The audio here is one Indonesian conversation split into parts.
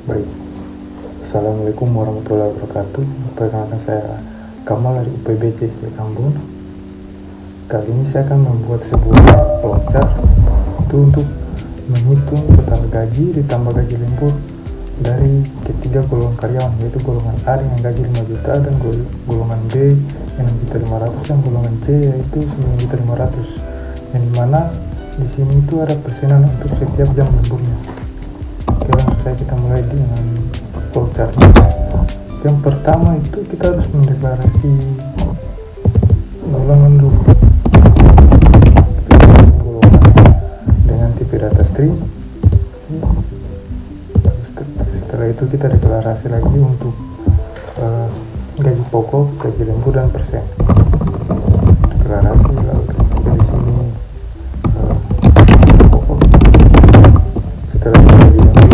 Baik, Assalamualaikum warahmatullahi wabarakatuh. Perkenalkan, saya Kamal dari UPBC Ambon. Kali ini saya akan membuat sebuah flowchart itu untuk menghitung total gaji ditambah gaji lembur dari ketiga golongan karyawan, yaitu golongan A dengan gaji 5 juta dan golongan B 6.500.000 dan golongan C yaitu 9.500.000, yang dimana di sini itu ada persenan untuk setiap jam lemburnya. Oke, langsung saja kita mulai dengan flowchartnya. Yang pertama itu kita harus mendeklarasi golongan dulu. Golongan dengan tipe data string. Setelah itu kita deklarasi lagi untuk gaji pokok, gaji lembur dan persen. Deklarasi lalu kita di sini pokok. Setelah itu gaji lembur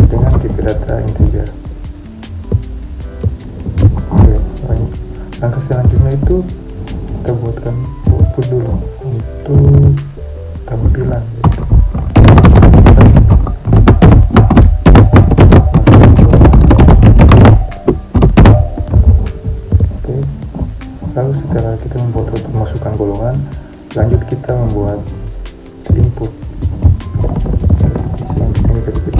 dengan tipe data integer. Oke, lanjut. Langkah selanjutnya itu kita buatkan output dulu untuk tampilan gitu. Oke, lalu setelah kita membuat output masukkan golongan, lanjut kita membuat input. Yang ini ketik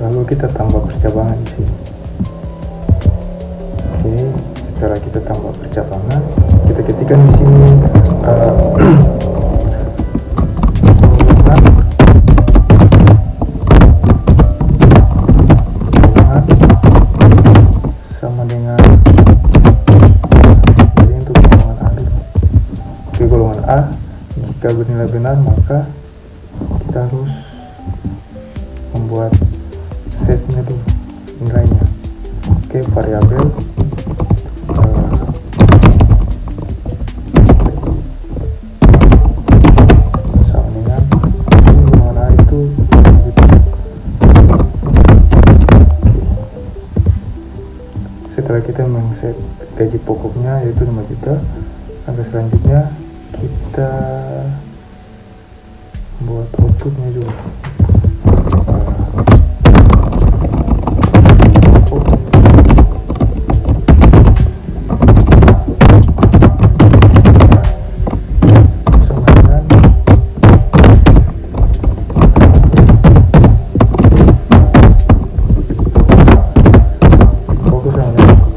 lalu kita tambah percabangan di sini. Oke, setelah kita tambah percabangan, kita ketikkan di sini golongan sama dengan, jadi untuk golongan A dulu. Oke, golongan A jika bernilai benar maka kita harus membuat setnya dulu nilainya. Oke, variabel sama dengan golongan A itu gitu. Setelah kita mengset gaji pokoknya yaitu 5 juta, langkah selanjutnya kita buat outputnya dulu.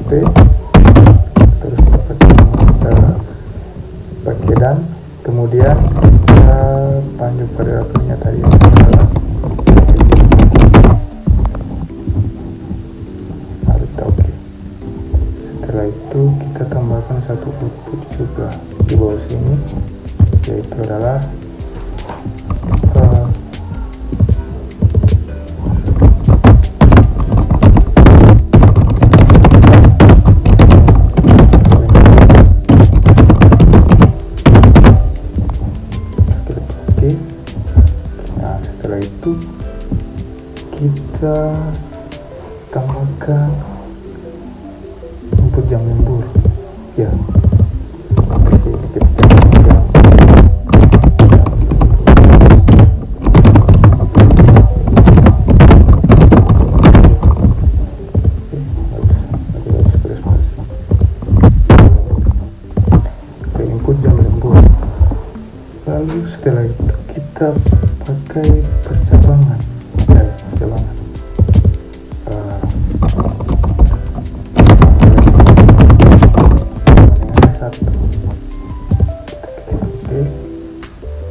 Terus kita pakai dan kemudian kita panjang variabelnya tadi adalah oke. Setelah itu kita tambahkan satu output juga di bawah sini, yaitu adalah setelah itu kita tambahkan input jam lembur ya. Input jam lembur. Lalu setelah itu kita pakai percabangan. Satu. Oke.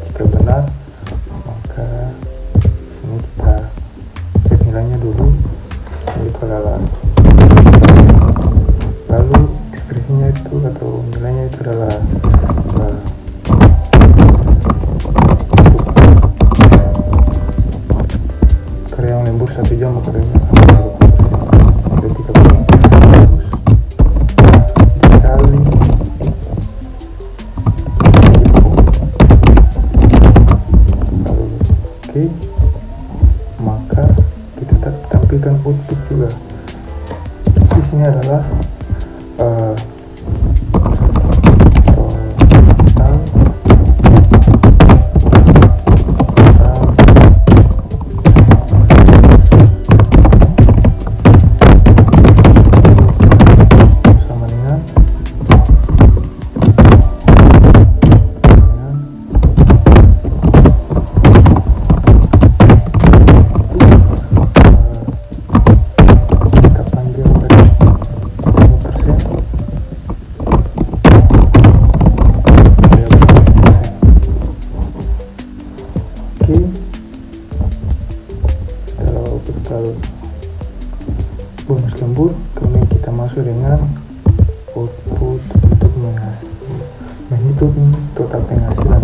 Jika benar, maka sini kita set nilainya dulu. Itu adalah, lalu ekspresinya itu atau nilainya itu adalah karyawan lembur 1 jam, karyawan ada 30 dikali oke, maka kita tampilkan output juga. Di sini adalah bonus lembur, kemudian kita masuk dengan output untuk menghitung total penghasilan.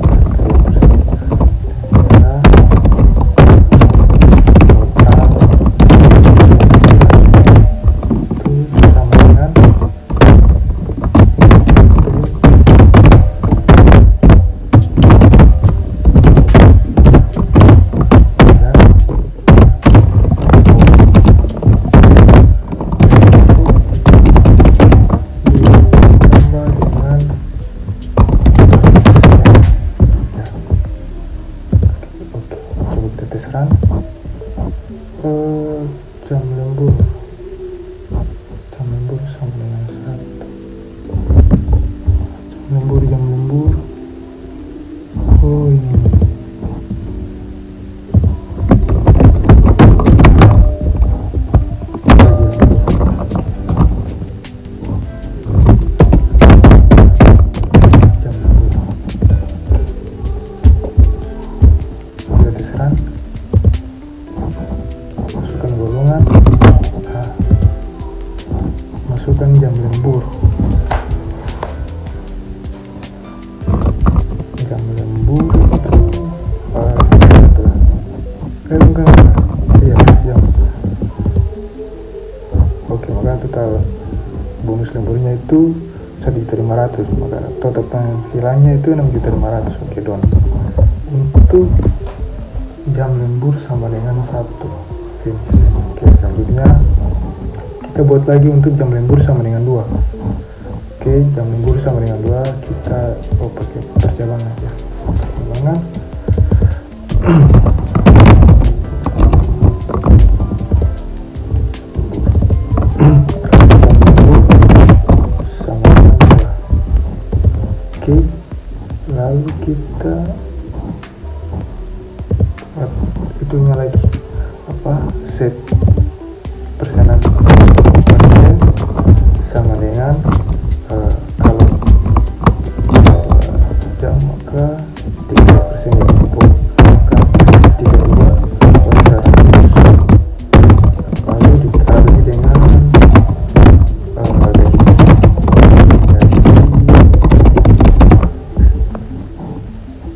Jam lembur sama dengan 100. Jam lembur oh ini jam lembur terserah. Masukkan golongan, masukkan jam lembur. Jam lembur itu bukan, iya jam. Oke, maka total bonus lemburnya itu 1.500.000, maka total penghasilannya itu 6.500.000. Oke, don. Untuk jam lembur sama dengan 1. Finish. Oke, selanjutnya kita buat lagi untuk jam lembur sama dengan 2. Oke, jam lembur sama dengan 2 kita pakai percabangan aja. Percabangan sama dengan 2. Oke, lalu kita hitungnya lagi set persenan persen sama dengan kalau jam maka 3% ya, maka 32 lalu dikali dengan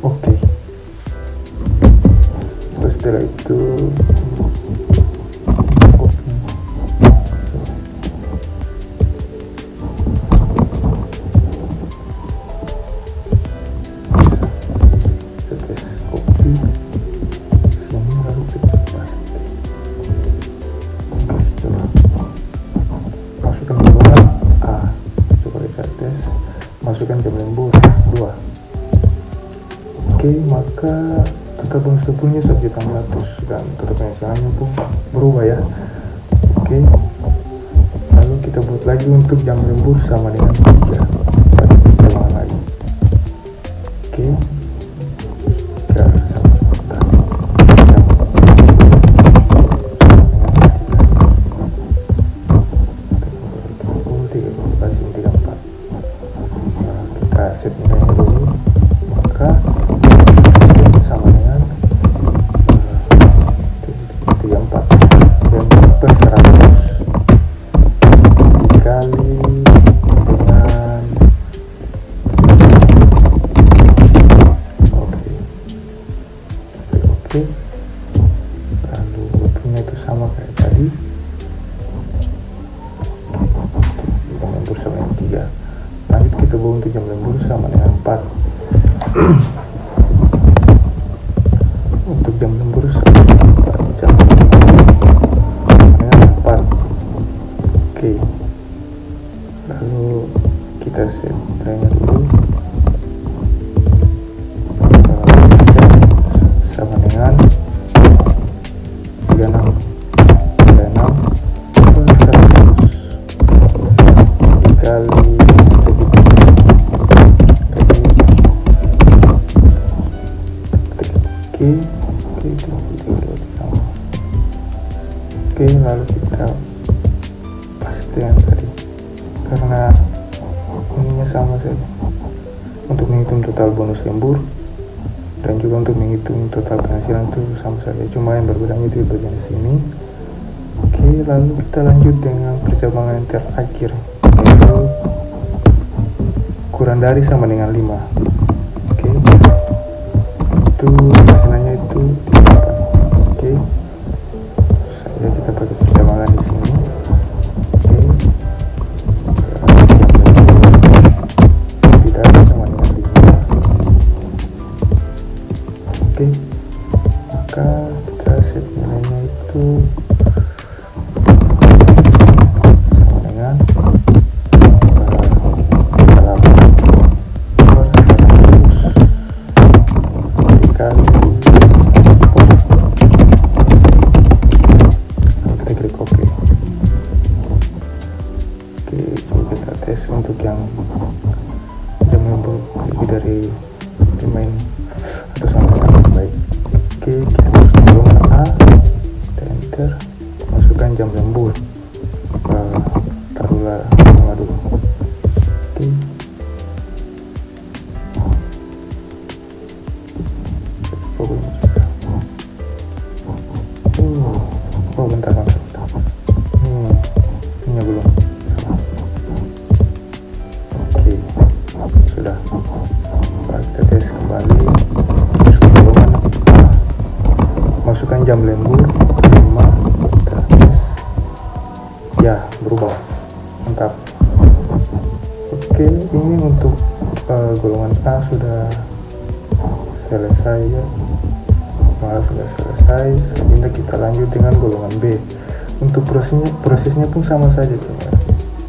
oke. Terus setelah itu masukkan jam lembur 2. Oke, maka total bonus lemburnya 1.600.000 dan total penghasilannya pun berubah ya. Oke, lalu kita buat lagi untuk jam lembur sama dengan 3. Percabangan lagi. Oke, set nilainya dulu, maka sama dengan 34 dan per 100 dikali dengan oke. Oke, lalu kita paste yang tadi karena ininya sama saja untuk menghitung total bonus lembur dan juga untuk menghitung total penghasilan itu sama saja, cuma yang berbedanya itu di bagian sini. Oke, lalu kita lanjut dengan percabangan yang terakhir, yaitu kurang dari sama dengan 5. Oke, itu hasilnya itu 8. Oke, saja kita pakai percabangan di sini. Oke, tidak sama dengan 5. Oke, maka kita set nilainya itu sama dengan 8 klik OK. Oke, coba kita tes untuk yang jam lembur lebih dari 5 ini atau sampai yang baik. Oke, kita masuk golongan A, kita enter, masukkan jam lembur, taruhlah 5 dulu. Oke, oh bentar. Ini belum salah. Oke, sudah. Kita tes kembali. Masuk golongan A, masukkan jam lembur 5, kita tes. Ya, berubah. Mantap. Oke, ini untuk golongan A sudah selesai ya. Sudah selesai. Selanjutnya kita lanjut dengan golongan B. Untuk prosesnya pun sama saja, coba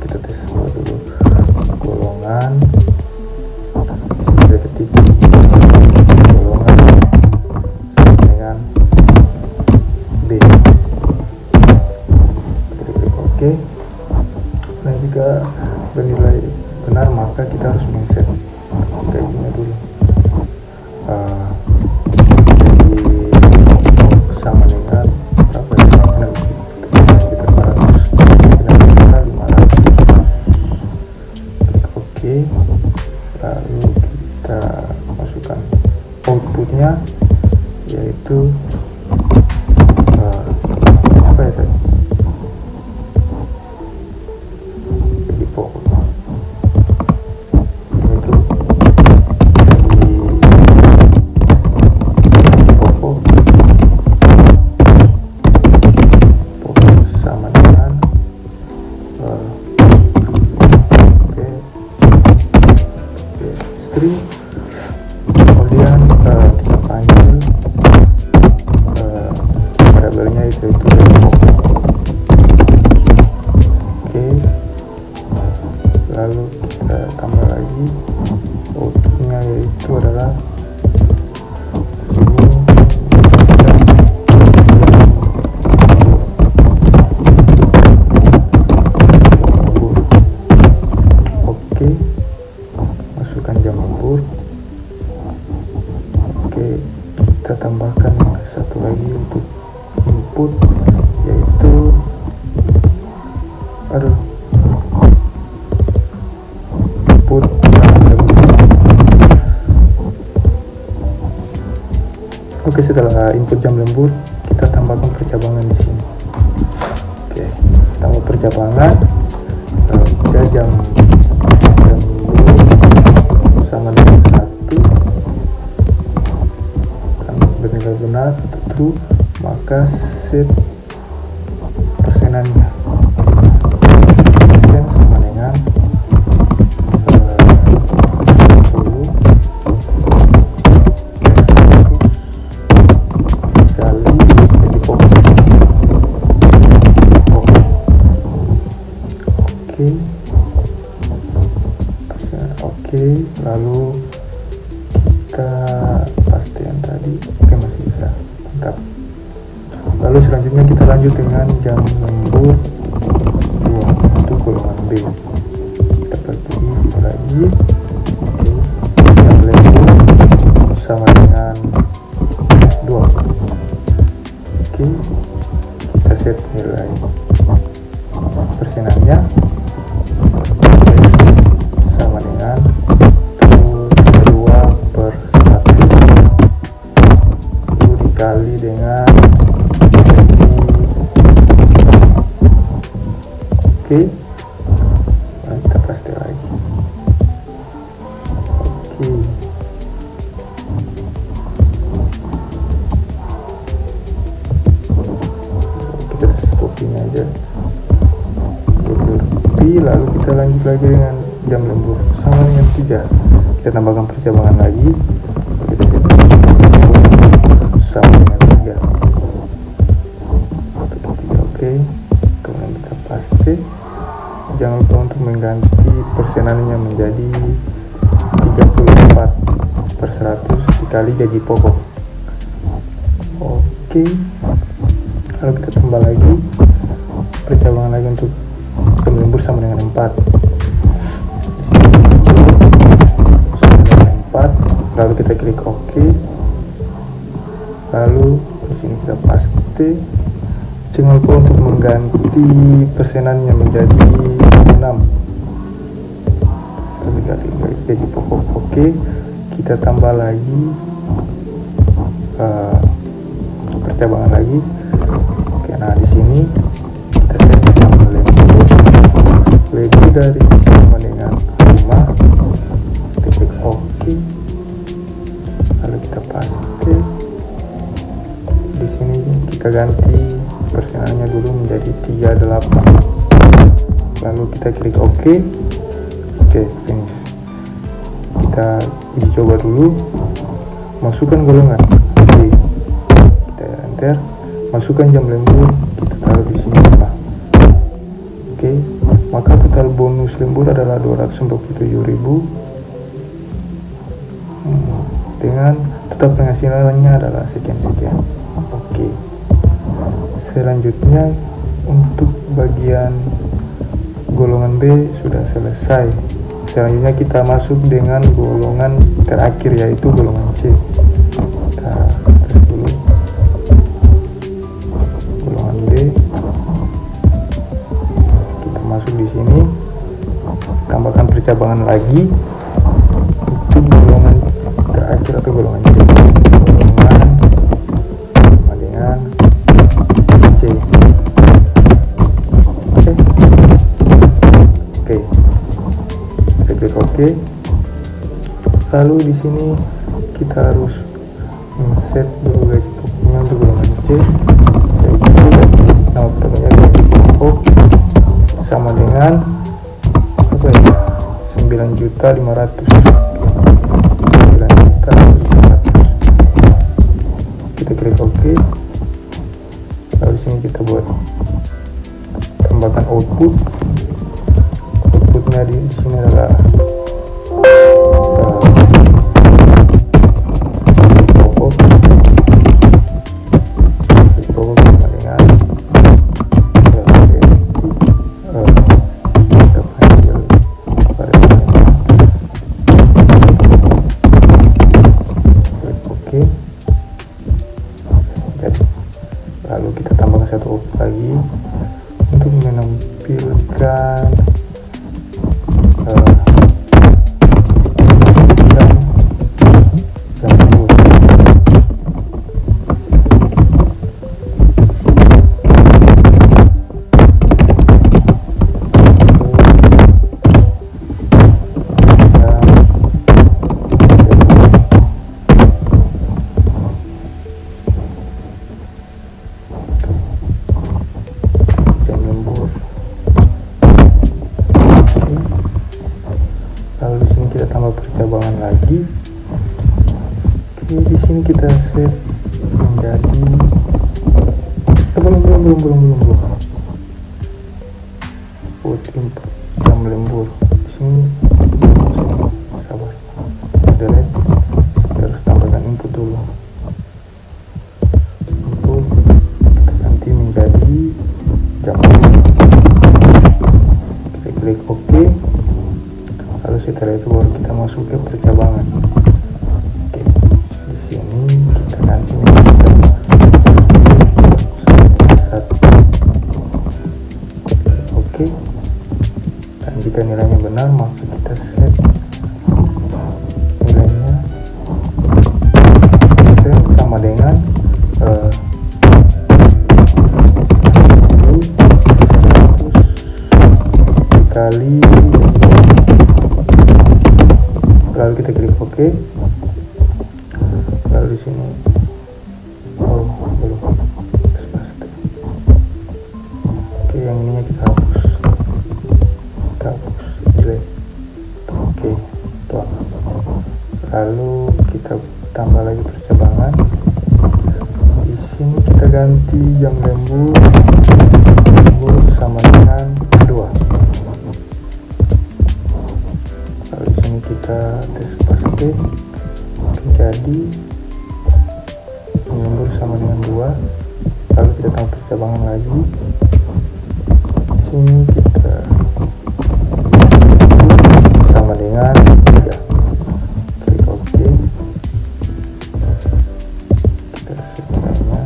kita tes dulu. Golongan sudah ketik golongan sama dengan B. Kita klik OK. Nah, jika bernilai benar maka kita harus men-set kayak gini dulu. Sama dengan berapa ya? Kita 500. Oke, lalu kita masukkan outputnya, yaitu apa ya tadi? Jadi pokoknya itu sama dengan string. Kemudian kita panggil variabelnya itu oke, lalu kita tambah lagi outputnya, yaitu adalah jam lembur. Oke, kita tambahkan satu lagi untuk input, yaitu input jam lembur. Oke, setelah input jam lembur kita tambahkan percabangan di sini. Oke, tambah percabangan jika jam sama dengan 1 kan bernilai benar atau true, maka set persenannya. Persen sama dengan 10 kali jadi oke, lalu kita paste yang tadi. Oke, masih bisa, mantap. Lalu selanjutnya kita lanjut dengan jam lembur 2 untuk golongan B. Kita pakai if lagi. Oke, jam lembur sama dengan 2. Oke, kita set nilai persenannya sama dengan 2/100 itu dikali dengan oke. Nah, kita paste lagi. Oke. Kita copy-nya aja. Lalu kita lanjut lagi dengan jam lembur sama dengan 3. Kita tambahkan percabangan lagi. Kita sama dengan 3. Oke. Kemudian kita paste. Jangan lupa untuk mengganti persenannya menjadi 34/100 dikali gaji pokok. Oke. Lalu kita tambah lagi percabangan lagi untuk jam lembur sama dengan 4. Di sini sama dengan 4. Lalu kita klik OK. Lalu di sini kita paste. Jangan lupa untuk mengganti persenannya menjadi 6 sekali gaji pokok. Oke. Kita tambah lagi percabangan lagi. Oke, nah di sini kita set jam lembur lebih dari sama dengan 5. Kita klik OK. Lalu kita paste. Di sini kita ganti persenannya dulu menjadi 38. Lalu kita klik OK. Oke, finish. Kita uji coba dulu. Masukkan golongan. Oke. Kita enter. Masukkan jam lembur. Kita taruh di sini. Oke. Maka total bonus lembur adalah 247.000 dengan total penghasilannya adalah sekian-sekian. Oke. Selanjutnya untuk bagian golongan B sudah selesai. Selanjutnya kita masuk dengan golongan terakhir, yaitu golongan C. Kita tes dulu golongan B. Kita masuk di sini, tambahkan percabangan lagi untuk golongan terakhir atau golongan C. Golongan sama dengan C. Oke. Kita klik OK. Lalu di sini kita harus set dulu gaji pokoknya untuk golongan C, yaitu nama produknya gaji pokok sama dengan apa ya, 9.500.000. 9.500.000. Kita klik OK. Lalu di sini kita buat tambahkan outputnya di sini adalah pokok sama dengan oke. Jadi lalu kita tambahkan satu output lagi untuk menampilkan lalu di sini kita tambah percabangan lagi. Oke, di sini kita set menjadi belum buat input jam lembur. Di sini sabar, delete. Kita harus tambahkan input dulu. Input kita ganti menjadi jam lembur. Kita klik OK. Lalu setelah itu baru kita masuk ke percabangan. Oke, di sini kita ganti menjadi 1. Oke. Dan jika nilainya benar, maka kita set nilainya sama dengan dikali, lalu kita klik OK. Lalu di sini belum pasti. Oke, yang ininya kita hapus delete. Oke, tuang. Lalu kita tambah lagi percabangan. Di sini kita ganti jam lembur sama dengan 2. Lalu di sini kita tes paste. Jadi lembur sama dengan 2. Lalu kita tambah percabangan lagi. Di sini kita sama dengan 3. Klik OK. Kita set nilainya.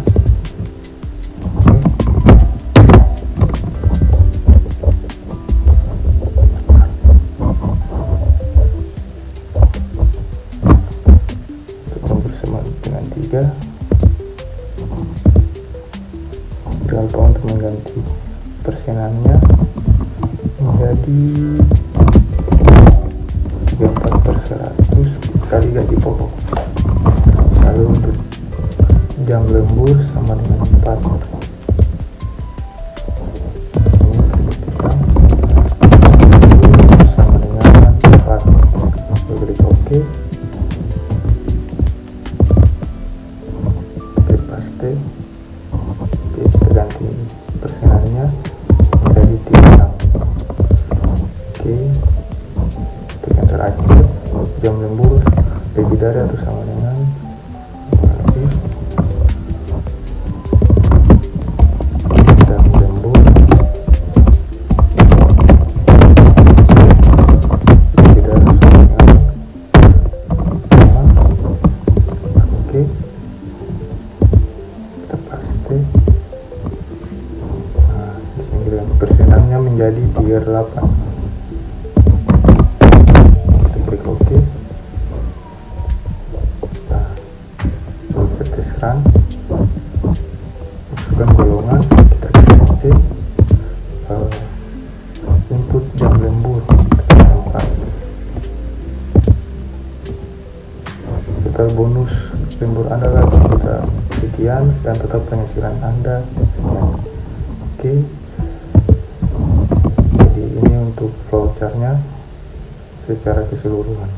Dengan 3. Jangan lupa untuk mengganti persenannya menjadi 34/100 kali gaji pokok. Lalu untuk jam lembur sama dengan 4. Sama dengan 4. Lalu klik OK. Paste. Oke, kita ganti persenannya menjadi 3. Oke, untuk yang terakhir, jam lembur lebih dari atau sama dengan jam lembur lebih dari atau sama dengan 5. Oke, paste. Nah, di sini persenannya menjadi 38. Kita klik OK. Nah, coba kita tes run. Masukkan golongan, kita klik cek. Input jam lembur, kita temukan. Total bonus lembur Anda lagi kita sekian, dan tetap penghasilan Anda sekian. Oke, jadi ini untuk vouchernya secara keseluruhan.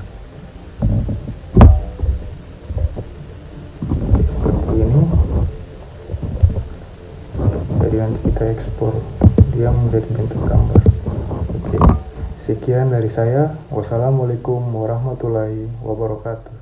Oke, seperti ini. Jadi nanti kita ekspor dia menjadi bentuk gambar. Oke, sekian dari saya. Wassalamualaikum warahmatullahi wabarakatuh.